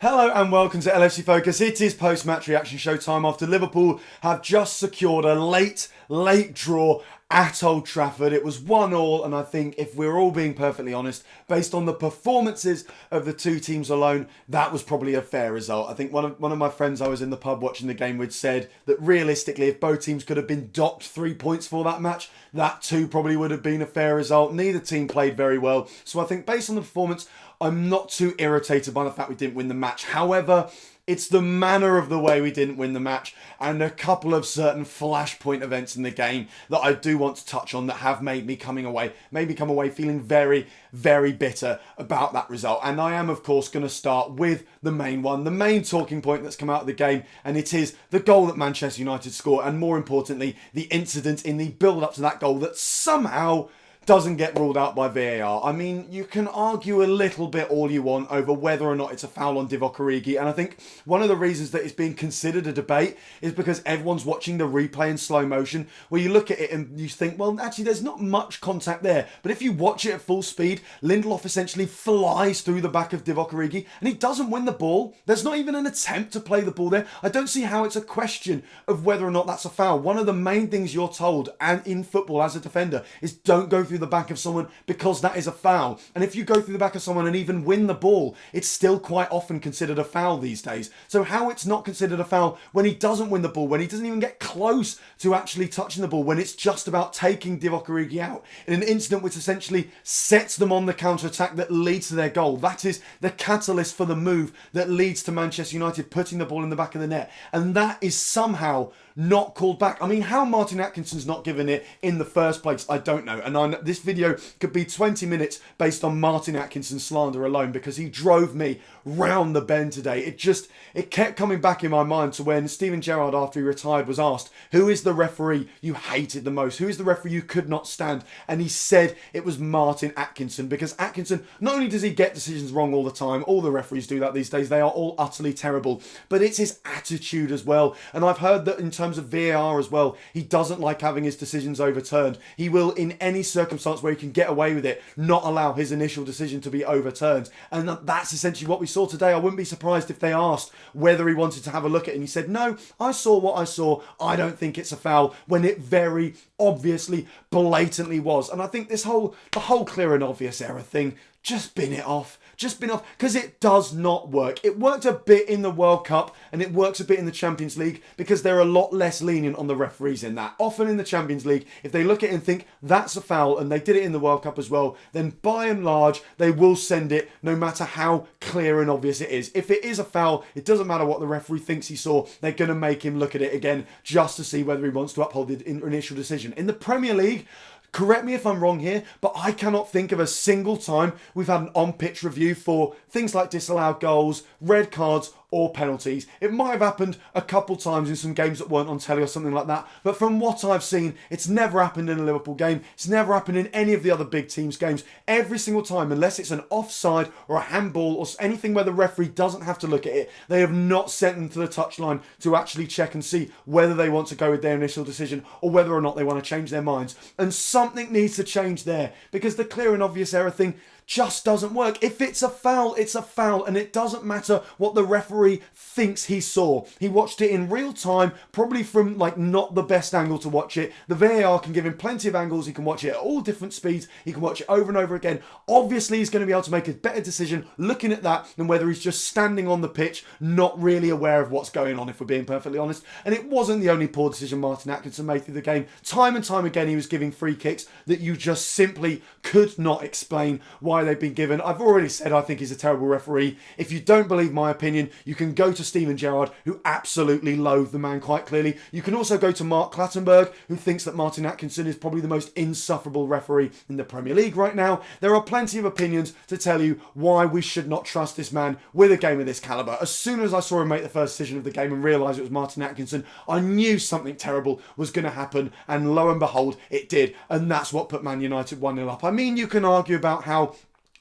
Hello and welcome to LFC Focus. It is post-match reaction show time after Liverpool have just secured a late draw at Old Trafford. It was 1-1, and I think if we're all being perfectly honest, based on the performances of the two teams alone, that was probably a fair result. I think one of my friends I was in the pub watching the game with said that realistically, if both teams could have been docked 3 points for that match, that too probably would have been a fair result. Neither team played very well. So I think based on the performance, I'm not too irritated by the fact we didn't win the match. However, it's the manner of the way we didn't win the match and a couple of certain flashpoint events in the game that I do want to touch on that have made me come away feeling very, very bitter about that result. And I am, of course, going to start with the main one, the main talking point that's come out of the game, and it is the goal that Manchester United scored, and more importantly, the incident in the build-up to that goal that somehow doesn't get ruled out by VAR. I mean, you can argue a little bit all you want over whether or not it's a foul on Divock Origi, and I think one of the reasons that it's being considered a debate is because everyone's watching the replay in slow motion, where you look at it and you think, well, actually, there's not much contact there. But if you watch it at full speed, Lindelof essentially flies through the back of Divock Origi, and he doesn't win the ball. There's not even an attempt to play the ball there. I don't see how it's a question of whether or not that's a foul. One of the main things you're told, and in football as a defender, is don't go through the back of someone because that is a foul. And if you go through the back of someone and even win the ball, it's still quite often considered a foul these days. So how it's not considered a foul when he doesn't win the ball, when he doesn't even get close to actually touching the ball, when it's just about taking Divock Origi out in an incident which essentially sets them on the counter-attack that leads to their goal. That is the catalyst for the move that leads to Manchester United putting the ball in the back of the net. And that is somehow not called back. I mean, how Martin Atkinson's not given it in the first place, I don't know. And this video could be 20 minutes based on Martin Atkinson's slander alone, because he drove me round the bend today. It kept coming back in my mind to when Steven Gerrard, after he retired, was asked, who is the referee you hated the most? Who is the referee you could not stand? And he said it was Martin Atkinson, because Atkinson, not only does he get decisions wrong all the time, all the referees do that these days, they are all utterly terrible, but it's his attitude as well. And I've heard that in terms of VAR as well, he doesn't like having his decisions overturned. He will, in any circumstance where he can get away with it, not allow his initial decision to be overturned. And that's essentially what we saw today. I wouldn't be surprised if they asked whether he wanted to have a look at it, and he said, no, I saw what I saw. I don't think it's a foul, when it very obviously, blatantly was. And I think the whole clear and obvious error thing, just bin it off. Just bin off, because it does not work. It worked a bit in the World Cup and it works a bit in the Champions League because they're a lot less lenient on the referees in that. Often in the Champions League, if they look at it and think that's a foul, and they did it in the World Cup as well, then by and large, they will send it no matter how clear and obvious it is. If it is a foul, it doesn't matter what the referee thinks he saw, they're going to make him look at it again just to see whether he wants to uphold the initial decision. In the Premier League, correct me if I'm wrong here, but I cannot think of a single time we've had an on-pitch review for things like disallowed goals, red cards, or penalties. It might have happened a couple times in some games that weren't on telly or something like that, but from what I've seen, it's never happened in a Liverpool game. It's never happened in any of the other big teams' games. Every single time, unless it's an offside or a handball or anything where the referee doesn't have to look at it, they have not sent them to the touchline to actually check and see whether they want to go with their initial decision or whether or not they want to change their minds. And something needs to change there, because the clear and obvious error thing just doesn't work. If it's a foul, it's a foul, and it doesn't matter what the referee thinks he saw. He watched it in real time, probably from not the best angle to watch it. The VAR can give him plenty of angles. He can watch it at all different speeds. He can watch it over and over again. Obviously, he's going to be able to make a better decision looking at that than whether he's just standing on the pitch, not really aware of what's going on, if we're being perfectly honest. And it wasn't the only poor decision Martin Atkinson made through the game. Time and time again, he was giving free kicks that you just simply could not explain why they've been given. I've already said I think he's a terrible referee. If you don't believe my opinion, you can go to Steven Gerrard, who absolutely loathed the man quite clearly. You can also go to Mark Clattenburg, who thinks that Martin Atkinson is probably the most insufferable referee in the Premier League right now. There are plenty of opinions to tell you why we should not trust this man with a game of this calibre. As soon as I saw him make the first decision of the game and realised it was Martin Atkinson, I knew something terrible was going to happen, and lo and behold, it did. And that's what put Man United 1-0 up. I mean, you can argue about how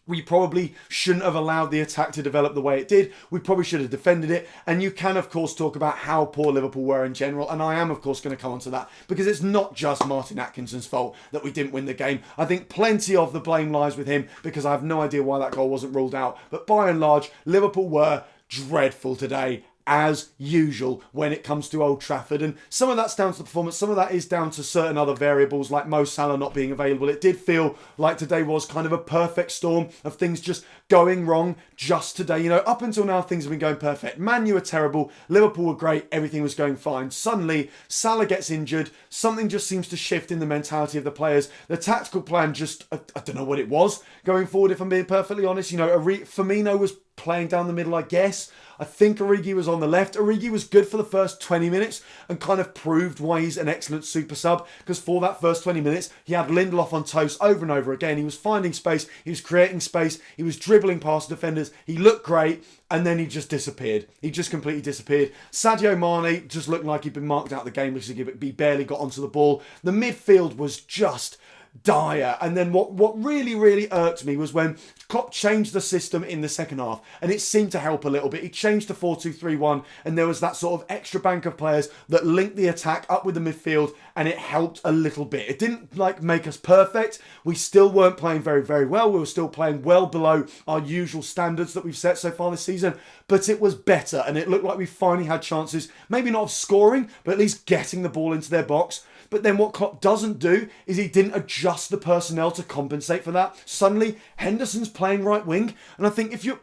we probably shouldn't have allowed the attack to develop the way it did. We probably should have defended it. And you can, of course, talk about how poor Liverpool were in general. And I am, of course, going to come on to that, because it's not just Martin Atkinson's fault that we didn't win the game. I think plenty of the blame lies with him, because I have no idea why that goal wasn't ruled out. But by and large, Liverpool were dreadful today, as usual when it comes to Old Trafford. And some of that's down to the performance, some of that is down to certain other variables like Mo Salah not being available. It did feel like today was kind of a perfect storm of things just going wrong just today. You know, up until now things have been going perfect. Man U were terrible, Liverpool were great, everything was going fine. Suddenly Salah gets injured, something just seems to shift in the mentality of the players. The tactical plan just, I don't know what it was going forward, if I'm being perfectly honest. You know, Firmino was playing down the middle, I guess. I think Origi was on the left. Origi was good for the first 20 minutes and kind of proved why he's an excellent super sub, because for that first 20 minutes, he had Lindelof on toast over and over again. He was finding space, he was creating space, he was dribbling past defenders, he looked great, and then he just disappeared. He just completely disappeared. Sadio Mane just looked like he'd been marked out of the game because he barely got onto the ball. The midfield was just dire. And then what really irked me was when Klopp changed the system in the second half, and it seemed to help a little bit. He changed to 4-2-3-1, and there was that sort of extra bank of players that linked the attack up with the midfield, and it helped a little bit. It didn't make us perfect. We still weren't playing very well. We were still playing well below our usual standards that we've set so far this season, but it was better, and it looked like we finally had chances, maybe not of scoring, but at least getting the ball into their box. But then what Klopp doesn't do is he didn't adjust the personnel to compensate for that. Suddenly, Henderson's playing right wing. And I think if you...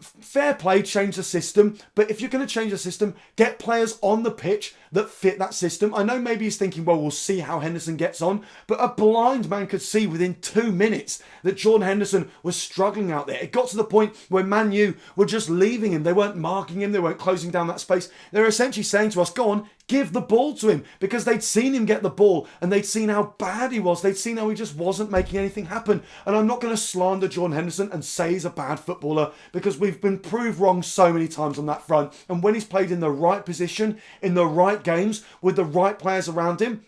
Fair play, change the system. But if you're going to change the system, get players on the pitch that fit that system. I know maybe he's thinking, well, we'll see how Henderson gets on. But a blind man could see within 2 minutes that Jordan Henderson was struggling out there. It got to the point where Man U were just leaving him. They weren't marking him. They weren't closing down that space. They were essentially saying to us, go on, give the ball to him, because they'd seen him get the ball and they'd seen how bad he was. They'd seen how he just wasn't making anything happen. And I'm not going to slander Jordan Henderson and say he's a bad footballer, because we've been proved wrong so many times on that front. And when he's played in the right position, in the right games, with the right players around him,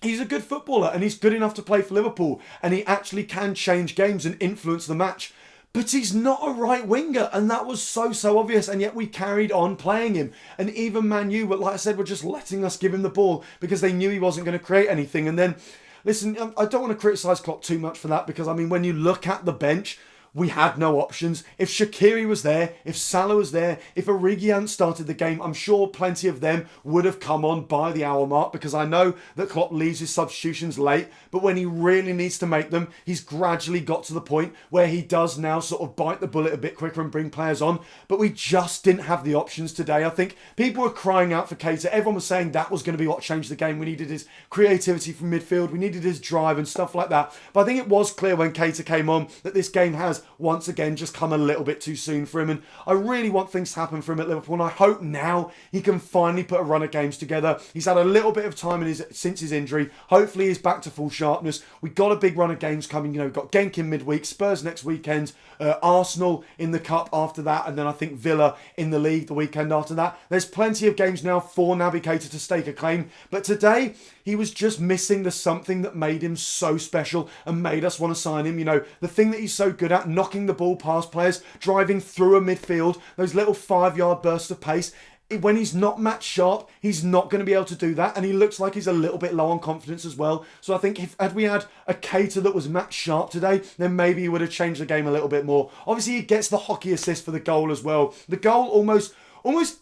he's a good footballer and he's good enough to play for Liverpool, and he actually can change games and influence the match. But he's not a right winger, and that was so obvious, and yet we carried on playing him. And even Man U, like I said, were just letting us give him the ball because they knew he wasn't going to create anything. And then, listen, I don't want to criticise Klopp too much for that, because, I mean, when you look at the bench, we had no options. If Shaqiri was there, if Salah was there, if Origi hadn't started the game, I'm sure plenty of them would have come on by the hour mark, because I know that Klopp leaves his substitutions late, but when he really needs to make them, he's gradually got to the point where he does now sort of bite the bullet a bit quicker and bring players on. But we just didn't have the options today. I think people were crying out for Keita. Everyone was saying that was going to be what changed the game. We needed his creativity from midfield. We needed his drive and stuff like that. But I think it was clear when Keita came on that this game has once again just come a little bit too soon for him, and I really want things to happen for him at Liverpool, and I hope now he can finally put a run of games together. He's had a little bit of time since his injury. Hopefully he's back to full sharpness. We got a big run of games coming. You know, we've got Genk in midweek, Spurs next weekend, Arsenal in the Cup after that, and then I think Villa in the league the weekend after that. There's plenty of games now for Naby Keita to stake a claim, but today he was just missing the something that made him so special and made us want to sign him. You know, the thing that he's so good at, knocking the ball past players, driving through a midfield, those little 5-yard bursts of pace. When he's not match sharp, he's not going to be able to do that, and he looks like he's a little bit low on confidence as well. So I think had we had a Keita that was match sharp today, then maybe he would have changed the game a little bit more. Obviously, he gets the hockey assist for the goal as well. The goal almost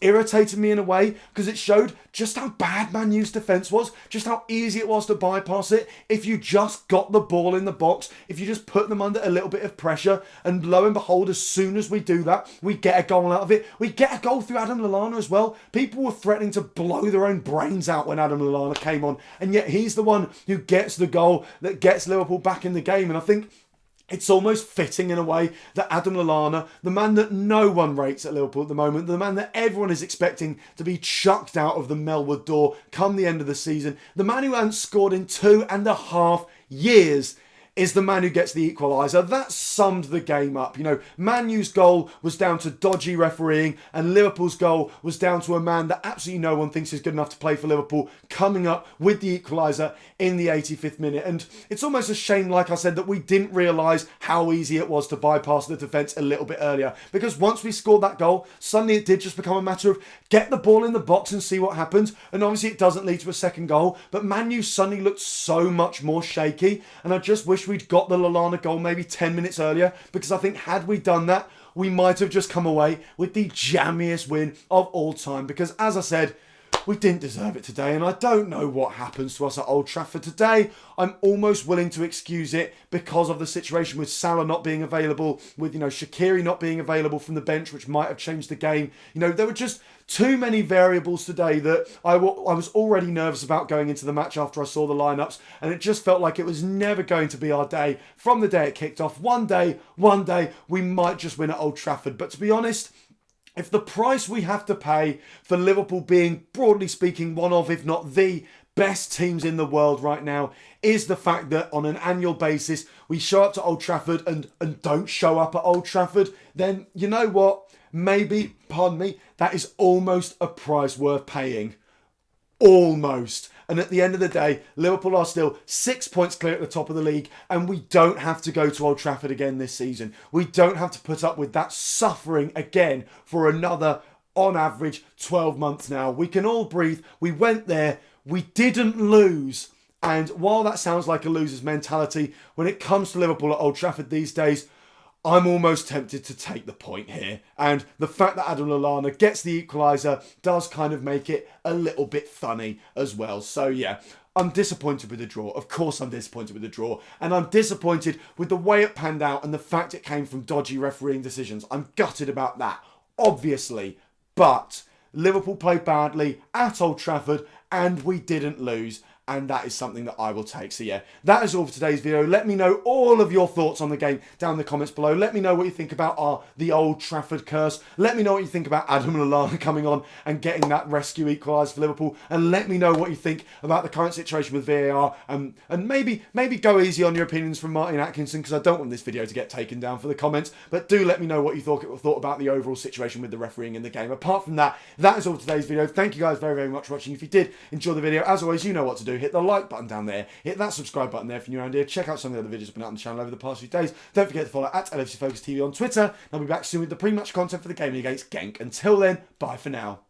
irritated me in a way, because it showed just how bad Man U's defence was, just how easy it was to bypass it if you just got the ball in the box, if you just put them under a little bit of pressure. And lo and behold, as soon as we do that, we get a goal out of it. We get a goal through Adam Lallana as well. People were threatening to blow their own brains out when Adam Lallana came on, and yet he's the one who gets the goal that gets Liverpool back in the game. And I think it's almost fitting in a way that Adam Lallana, the man that no one rates at Liverpool at the moment, the man that everyone is expecting to be chucked out of the Melwood door come the end of the season, the man who hasn't scored in 2.5 years, is the man who gets the equaliser. That summed the game up. You know, Man U's goal was down to dodgy refereeing, and Liverpool's goal was down to a man that absolutely no one thinks is good enough to play for Liverpool coming up with the equaliser in the 85th minute. And it's almost a shame, like I said, that we didn't realise how easy it was to bypass the defence a little bit earlier, because once we scored that goal, suddenly it did just become a matter of get the ball in the box and see what happens. And obviously it doesn't lead to a second goal, but Man U suddenly looked so much more shaky, and I just wish we'd got the Lallana goal maybe 10 minutes earlier, because I think had we done that, we might have just come away with the jammiest win of all time, because as I said, we didn't deserve it today, and I don't know what happens to us at Old Trafford today. I'm almost willing to excuse it because of the situation with Salah not being available, with, Shaqiri not being available from the bench, which might have changed the game. There were just too many variables today that I was already nervous about going into the match after I saw the lineups, and it just felt like it was never going to be our day from the day it kicked off. One day, we might just win at Old Trafford. But to be honest, if the price we have to pay for Liverpool being, broadly speaking, one of, if not the best teams in the world right now, is the fact that on an annual basis we show up to Old Trafford and don't show up at Old Trafford, then you know what? Maybe, pardon me, that is almost a price worth paying. Almost. And at the end of the day, Liverpool are still 6 points clear at the top of the league, and we don't have to go to Old Trafford again this season. We don't have to put up with that suffering again for another, on average, 12 months now. We can all breathe. We went there. We didn't lose. And while that sounds like a loser's mentality, when it comes to Liverpool at Old Trafford these days, I'm almost tempted to take the point here. And the fact that Adam Lallana gets the equaliser does kind of make it a little bit funny as well. So yeah, I'm disappointed with the draw. Of course I'm disappointed with the draw. And I'm disappointed with the way it panned out and the fact it came from dodgy refereeing decisions. I'm gutted about that, obviously. But Liverpool played badly at Old Trafford and we didn't lose. And that is something that I will take. So yeah, that is all for today's video. Let me know all of your thoughts on the game down in the comments below. Let me know what you think about the Old Trafford curse. Let me know what you think about Adam Lallana coming on and getting that rescue equaliser for Liverpool. And let me know what you think about the current situation with VAR. And maybe go easy on your opinions from Martin Atkinson, because I don't want this video to get taken down for the comments. But do let me know what you thought about the overall situation with the refereeing in the game. Apart from that, that is all for today's video. Thank you guys very, very much for watching. If you did enjoy the video, as always, you know what to do. Hit the like button down there, hit that subscribe button there if you're new around here. Check out some of the other videos I've been out on the channel over the past few days. Don't forget to follow at LFC Focus TV on Twitter. I'll be back soon with the pre-match content for the game against Genk. Until then, bye for now.